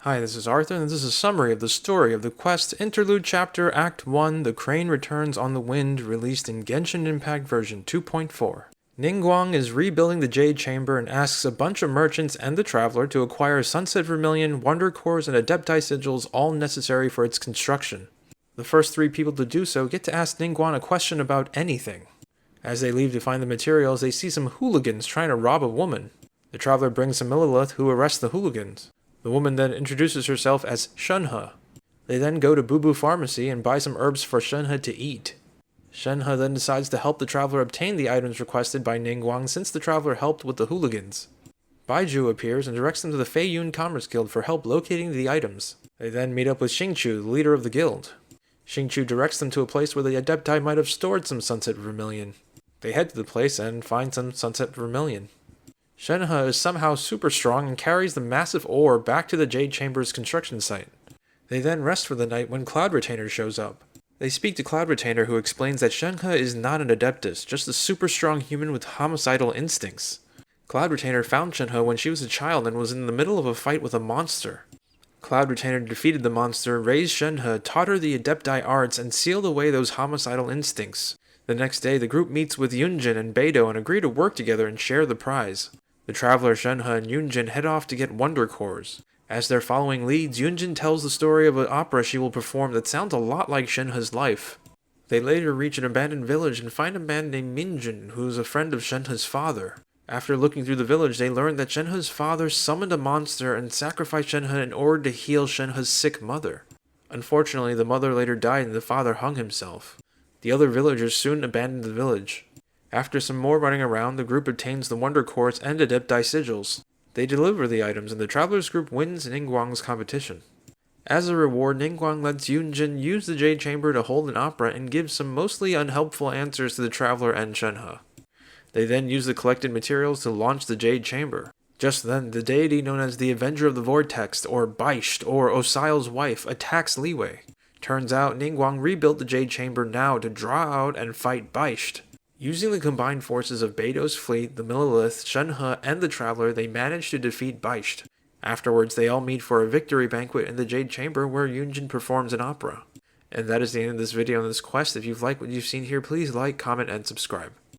Hi, this is Arthur, and this is a summary of the story of the quest Interlude Chapter Act 1 The Crane Returns on the Wind, released in Genshin Impact version 2.4. Ningguang is rebuilding the Jade Chamber and asks a bunch of merchants and the Traveler to acquire Sunset Vermilion, Wonder Cores, and Adepti Sigils, all necessary for its construction. The first three people to do so get to ask Ningguang a question about anything. As they leave to find the materials, they see some hooligans trying to rob a woman. The Traveler brings some Lilith, who arrests the hooligans. The woman then introduces herself as Shenhe. They then go to Boo Boo Pharmacy and buy some herbs for Shenhe to eat. Shenhe then decides to help the Traveler obtain the items requested by Ningguang since the Traveler helped with the hooligans. Baiju appears and directs them to the Feiyun Commerce Guild for help locating the items. They then meet up with Xingqiu, the leader of the guild. Xingqiu directs them to a place where the Adepti might have stored some Sunset Vermilion. They head to the place and find some Sunset Vermilion. Shenhe is somehow super strong and carries the massive ore back to the Jade Chamber's construction site. They then rest for the night when Cloud Retainer shows up. They speak to Cloud Retainer, who explains that Shenhe is not an Adeptus, just a super strong human with homicidal instincts. Cloud Retainer found Shenhe when she was a child and was in the middle of a fight with a monster. Cloud Retainer defeated the monster, raised Shenhe, taught her the Adepti arts, and sealed away those homicidal instincts. The next day, the group meets with Yunjin and Beidou and agree to work together and share the prize. The Traveler, Shenhe, and Yunjin head off to get Wonder Cores. As they're following leads, Yunjin tells the story of an opera she will perform that sounds a lot like Shenhe's life. They later reach an abandoned village and find a man named Minjin, who is a friend of Shenhe's father. After looking through the village, they learn that Shenhe's father summoned a monster and sacrificed Shenhe in order to heal Shenhe's sick mother. Unfortunately, the mother later died and the father hung himself. The other villagers soon abandoned the village. After some more running around, the group obtains the Wonder Cores and Adepti Sigils. They deliver the items, and the Traveler's group wins Ningguang's competition. As a reward, Ningguang lets Yunjin use the Jade Chamber to hold an opera and gives some mostly unhelpful answers to the Traveler and Shenhe. They then use the collected materials to launch the Jade Chamber. Just then, the deity known as the Avenger of the Vortex, or Baisht, or Osial's wife, attacks Liyue. Turns out, Ningguang rebuilt the Jade Chamber now to draw out and fight Baisht. Using the combined forces of Beidou's fleet, the Millilith, Shenhe, and the Traveler, they manage to defeat Baisht. Afterwards, they all meet for a victory banquet in the Jade Chamber where Yunjin performs an opera. And that is the end of this video and this quest. If you've liked what you've seen here, please like, comment, and subscribe.